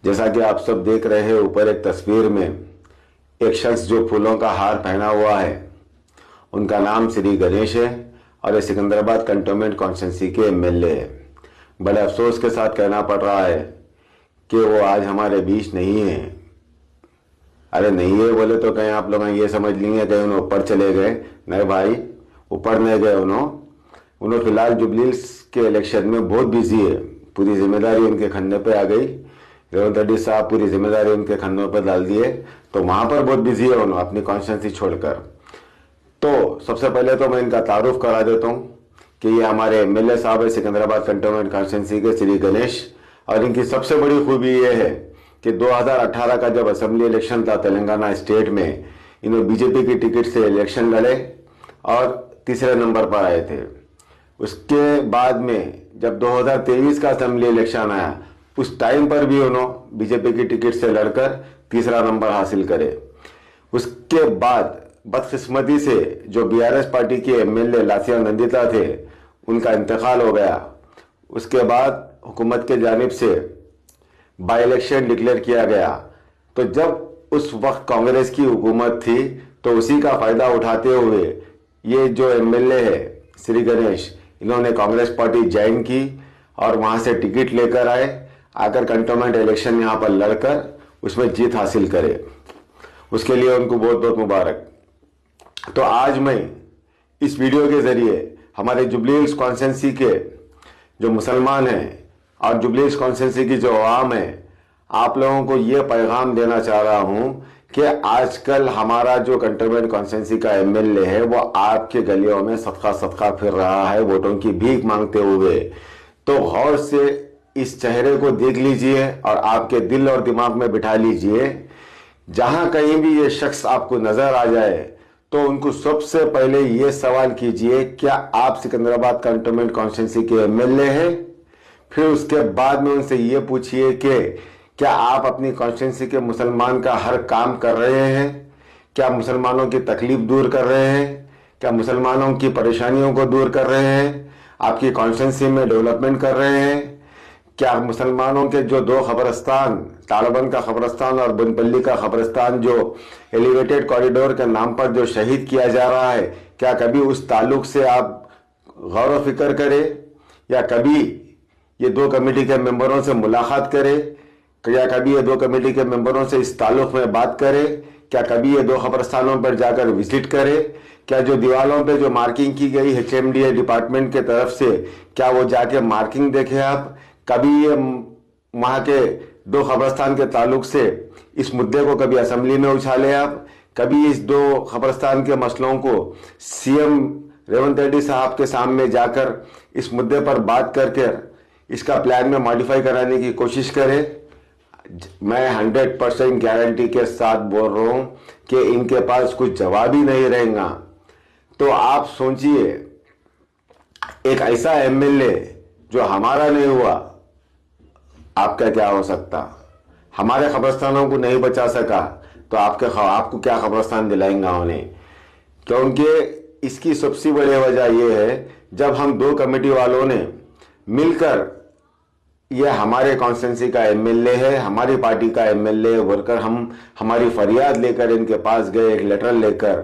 जैसा कि आप सब देख रहे हैं, ऊपर एक तस्वीर में एक शख्स जो फूलों का हार पहना हुआ है, उनका नाम श्री गणेश है और ये सिकंदराबाद कंटोनमेंट कॉन्स्टिट्यूंसी के एमएलए है। बड़े अफसोस के साथ कहना पड़ रहा है कि वो आज हमारे बीच नहीं है। अरे नहीं है बोले तो कहीं आप लोग ये समझ लेंगे कहीं उन्होंने ऊपर चले गए। नहीं भाई, ऊपर नहीं गए। उन्होंने फिलहाल जुबली हिल्स के इलेक्शन में बहुत बिजी है। पूरी जिम्मेदारी उनके खन्ने पे आ गई। रेवंत रेड्डी साहब पूरी जिम्मेदारी उनके खन्नों पर डाल दिए, तो वहां पर बहुत बिजी है उन्होंने अपनी कॉन्स्टिट्यूंसी छोड़कर। तो सबसे पहले तो मैं इनका तारुफ करा देता हूँ कि ये हमारे एमएलए साहब है सिकंदराबाद कंटोनमेंट कॉन्स्टिट्यूंसी के, श्री गणेश। और इनकी सबसे बड़ी खूबी ये है कि 2018 का जब असेंबली इलेक्शन था तेलंगाना स्टेट में, इन्होंने बीजेपी की टिकट से इलेक्शन लड़े और तीसरे नंबर पर आए थे। उसके बाद में जब 2023 का असेंबली इलेक्शन आया, उस टाइम पर भी उन्होंने बीजेपी की टिकट से लड़कर तीसरा नंबर हासिल करे। उसके बाद बदकिस्मती से जो बीआरएस पार्टी के एमएलए लासिया नंदिता थे, उनका इंतकाल हो गया। उसके बाद हुकूमत के जानिब से बाई इलेक्शन डिक्लेयर किया गया। तो जब उस वक्त कांग्रेस की हुकूमत थी, तो उसी का फायदा उठाते हुए ये जो एमएलए है श्री गणेश, इन्होंने कांग्रेस पार्टी ज्वाइन की और वहां से टिकट लेकर आकर कंटोनमेंट इलेक्शन यहां पर लड़कर उसमें जीत हासिल करे। उसके लिए उनको बहुत बहुत मुबारक। तो आज मैं इस वीडियो के जरिए हमारे जुबली हिल्स कॉन्स्टिट्यूंसी के जो मुसलमान हैं और जुबली हिल्स कॉन्स्टिट्यूंसी की जो आवाम है, आप लोगों को ये पैगाम देना चाह रहा हूं कि आजकल हमारा जो कंटोनमेंट कॉन्स्टिट्यूंसी का एमएलए है, वो आपके गलियों में सदका फिर रहा है वोटों की भीख मांगते हुए। तो गौर से इस चेहरे को देख लीजिए और आपके दिल और दिमाग में बिठा लीजिए। जहां कहीं भी ये शख्स आपको नजर आ जाए, तो उनको सबसे पहले ये सवाल कीजिए, क्या आप सिकंदराबाद कंटोनमेंट कॉन्स्टिट्यूंसी के एमएलए हैं? फिर उसके बाद में उनसे ये पूछिए कि क्या आप अपनी कॉन्स्टिट्यूंसी के मुसलमान का हर काम कर रहे हैं? क्या मुसलमानों की तकलीफ दूर कर रहे हैं? क्या मुसलमानों की परेशानियों को दूर कर रहे हैं? आपकी कॉन्स्टिट्यूंसी में डेवलपमेंट कर रहे हैं? क्या मुसलमानों के जो दो खबरस्तान, ताड़बंद का खबरस्तान और बनपल्ली का खबरस्तान, जो एलिवेटेड कॉरिडोर के नाम पर जो शहीद किया जा रहा है, क्या कभी उस ताल्लुक से आप गौर व फिक्र करें? या कभी ये दो कमेटी के मेंबरों से मुलाकात करें? या कभी ये दो कमेटी के मेंबरों से इस ताल्लुक में बात करें? क्या कभी ये दो खबरस्तानों पर जाकर विजिट करें? क्या जो दीवारों पे जो मार्किंग की गई एचएमडीए डिपार्टमेंट के तरफ से, क्या वो जाके मार्किंग देखे आप? कभी ये वहां के दो खबरस्तान के ताल्लुक से इस मुद्दे को कभी असेंबली में उछाले आप? कभी इस दो खबरस्तान के मसलों को सीएम रेवंत रेड्डी साहब के सामने जाकर इस मुद्दे पर बात करके इसका प्लान में मॉडिफाई कराने की कोशिश करें? मैं 100% गारंटी के साथ बोल रहा हूं कि इनके पास कुछ जवाब ही नहीं रहेगा। तो आप सोचिए, एक ऐसा एमएलए जो हमारा नहीं हुआ, आपका क्या हो सकता? हमारे खबरस्तानों को नहीं बचा सका, तो आपको क्या खबरस्तान दिलाएंगा उन्हें? क्योंकि इसकी सबसे बड़ी वजह यह है, जब हम दो कमेटी वालों ने मिलकर, ये हमारे कॉन्स्टिट्यूंसी का एमएलए है, हमारी पार्टी का एमएलए वर्कर, हम हमारी फरियाद लेकर इनके पास गए, एक लेटर लेकर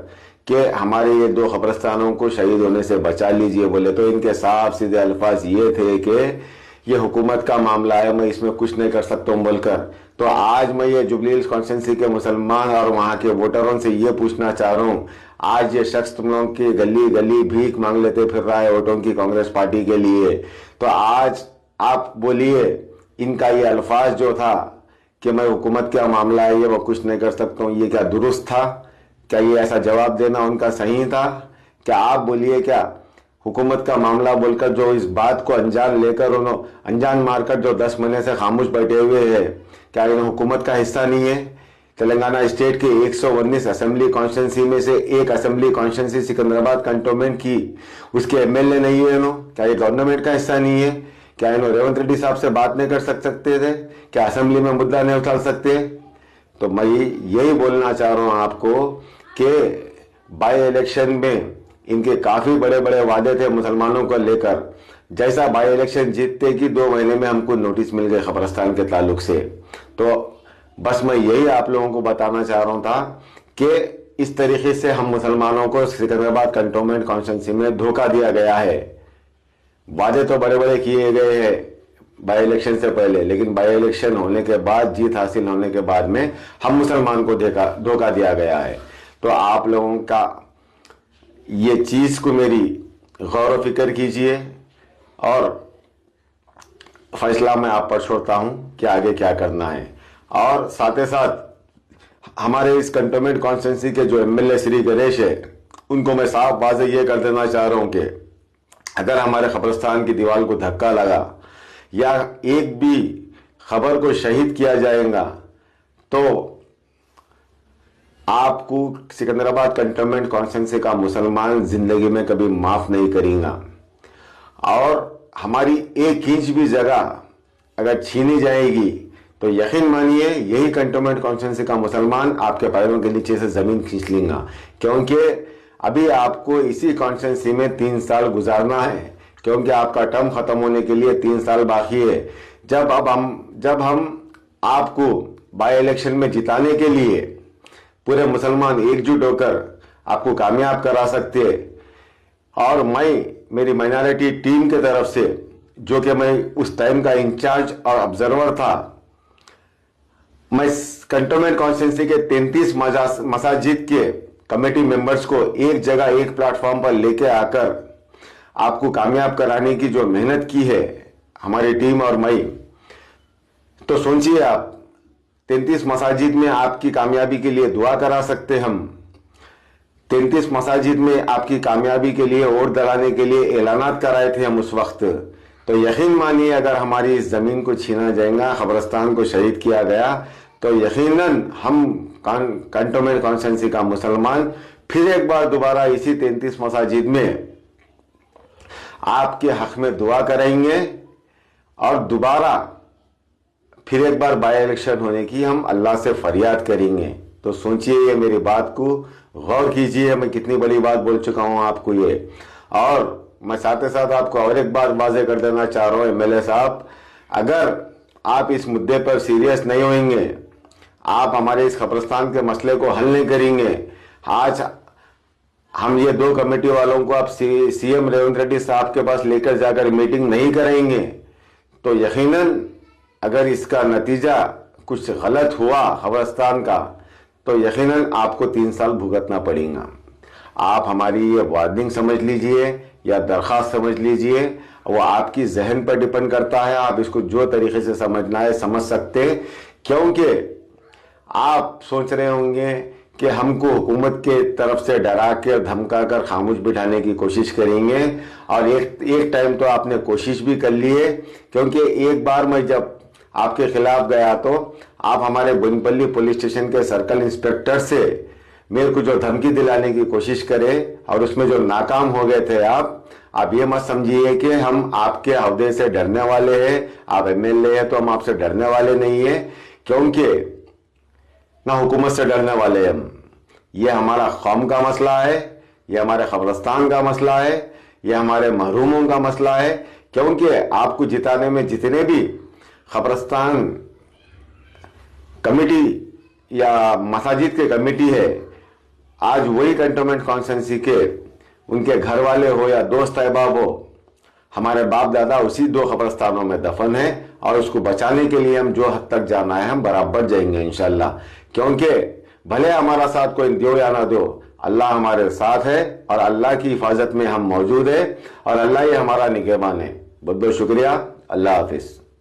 कि हमारे ये दो खबरस्तानों को शहीद होने से बचा लीजिए बोले, तो इनके साफ सीधे अल्फाज ये थे कि ये हुकूमत का मामला है, मैं इसमें कुछ नहीं कर सकता हूं बोलकर। तो आज मैं ये जुबली हिल्स कॉन्स्टिट्यूंसी के मुसलमान और वहां के वोटरों से ये पूछना चाह रहा हूं, आज ये शख्स तुम लोगों की गली गली भीख मांग लेते फिर रहा है वोटों की कांग्रेस पार्टी के लिए। तो आज आप बोलिए, इनका ये अल्फाज जो था कि मैं हुकूमत का मामला है, ये मैं कुछ नहीं कर सकता हूँ, ये क्या दुरुस्त था? क्या ये ऐसा जवाब देना उनका सही था? क्या आप बोलिए, क्या हुकूमत का मामला बोलकर जो इस बात को अनजान मारकर जो 10 महीने से खामोश बैठे हुए हैं, क्या इन्हें हुकूमत का हिस्सा नहीं है? तेलंगाना स्टेट के 119 असेंबली कॉन्स्टिट्यूंसी में से एक असेंबली कॉन्स्टिट्यूंसी सिकंदराबाद कंटोनमेंट की, उसके एमएलए नहीं है इन्हों? क्या ये गवर्नमेंट का हिस्सा नहीं है? क्या इन्हों रेवंत रेड्डी साहब से बात नहीं कर सकते थे? क्या असेंबली में मुद्दा नहीं उठा सकते? तो मैं यही बोलना चाह रहा हूं आपको कि बाई इलेक्शन में इनके काफी बड़े बड़े वादे थे मुसलमानों को लेकर, जैसा बाई इलेक्शन जीतते कि 2 महीने में हमको नोटिस मिल गए कब्रिस्तान के ताल्लुक से। तो बस मैं यही आप लोगों को बताना चाह रहा था कि इस तरीके से हम मुसलमानों को सिकंदराबाद कंटोनमेंट कॉन्स्टिट्यूंसी में धोखा दिया गया है। वादे तो बड़े बड़े किए गए हैं बाई इलेक्शन से पहले, लेकिन बाई इलेक्शन होने के बाद, जीत हासिल होने के बाद में हम मुसलमान को धोखा दिया गया है। तो आप लोगों का ये चीज को मेरी गौर व फिक्र कीजिए और फैसला मैं आप पर छोड़ता हूं कि आगे क्या करना है। और साथ ही साथ हमारे इस कंटोनमेंट कॉन्स्टिट्यूंसी के जो एमएलए श्री गणेश है, उनको मैं साफ वाज़ेह ये कर देना चाह रहा हूं कि अगर हमारे कब्रिस्तान की दीवार को धक्का लगा या एक भी खबर को शहीद किया जाएगा तो आपको सिकंदराबाद कंटोनमेंट कॉन्स्टिट्यूंसी का मुसलमान जिंदगी में कभी माफ नहीं करेगा। और हमारी 1 इंच भी जगह अगर छीनी जाएगी तो यकीन मानिए यही कंटोनमेंट कॉन्स्टिट्यूंसी का मुसलमान आपके पैरों के नीचे से जमीन खींच लेगा, क्योंकि अभी आपको इसी कॉन्स्टिट्यूंसी में 3 साल गुजारना है, क्योंकि आपका टर्म खत्म होने के लिए 3 साल बाकी है। जब हम आपको बाई इलेक्शन में जिताने के लिए पूरे मुसलमान एकजुट होकर आपको कामयाब करा सकते हैं। और मेरी माइनॉरिटी टीम के तरफ से, जो कि मैं उस टाइम का इंचार्ज और ऑब्जर्वर था, मैं कंटोनमेंट कॉन्स्टिट्यूंसी के 33 मसाजिद के कमेटी मेंबर्स को एक जगह, एक प्लेटफॉर्म पर लेके आकर आपको कामयाब कराने की जो मेहनत की है हमारी टीम और मैं, तो सोचिए आप 33 मसाजिद में आपकी कामयाबी के लिए दुआ करा सकते हम। 33 मसाजिद में आपकी कामयाबी के लिए वोट दिलाने के लिए ऐलानात कराए थे हम उस वक्त। तो यकीन मानिए अगर हमारी इस जमीन को छीना जाएगा, कब्रिस्तान को शहीद किया गया, तो यकीनन हम कंटोनमेंट कॉन्स्टिट्यूंसी का मुसलमान फिर एक बार दोबारा इसी 33 मसाजिद में आपके हक में दुआ करेंगे और दोबारा फिर एक बार बाई इलेक्शन होने की हम अल्लाह से फरियाद करेंगे। तो सोचिए, ये मेरी बात को गौर कीजिए, मैं कितनी बड़ी बात बोल चुका हूं आपको ये। और मैं साथ ही साथ आपको और एक बात वाज़ेह कर देना चाह रहा हूं एमएलए साहब, अगर आप इस मुद्दे पर सीरियस नहीं होंगे, आप हमारे इस कब्रिस्तान के मसले को हल नहीं करेंगे, आज हम ये 2 कमेटी वालों को आप सीएम रेवंत रेड्डी साहब के पास लेकर जाकर मीटिंग नहीं करेंगे, तो यकीनन अगर इसका नतीजा कुछ गलत हुआ कब्रिस्तान का, तो यकीनन आपको 3 साल भुगतना पड़ेगा। आप हमारी ये वार्निंग समझ लीजिए या दरख्वास्त समझ लीजिए, वो आपकी जहन पर डिपेंड करता है। आप इसको जो तरीके से समझना है समझ सकते, क्योंकि आप सोच रहे होंगे कि हमको हुकूमत के तरफ से डरा के धमका कर खामोश बिठाने की कोशिश करेंगे। और एक टाइम तो आपने कोशिश भी कर ली है, क्योंकि एक बार मैं जब आपके खिलाफ गया तो आप हमारे बोनीपल्ली पुलिस स्टेशन के सर्कल इंस्पेक्टर से मेरे को जो धमकी दिलाने की कोशिश करे और उसमें जो नाकाम हो गए थे आप ये मत समझिए कि हम आपके अहदे से डरने वाले हैं। आप एमएलए हैं तो हम आपसे डरने वाले नहीं है, क्योंकि ना हुकूमत से डरने वाले हम। ये हमारा कौम का मसला है, ये हमारे कब्रिस्तान का मसला है, ये हमारे महरूमों का मसला है। क्योंकि आपको जिताने में जितने भी कब्रिस्तान कमेटी या मसाजिद के कमेटी है, आज वही कंटोनमेंट कॉन्स्टिट्यूंसी के उनके घर वाले हो या दोस्त अहबाब हो, हमारे बाप दादा उसी 2 कब्रिस्तानों में दफन है। और उसको बचाने के लिए हम जो हद तक जाना है हम बराबर जाएंगे इंशाल्लाह, क्योंकि भले हमारा साथ कोई दो या ना दो, अल्लाह हमारे साथ है और अल्लाह की हिफाजत में हम मौजूद है और अल्लाह ही हमारा निगहबान है। बहुत बहुत शुक्रिया। अल्लाह हाफिज।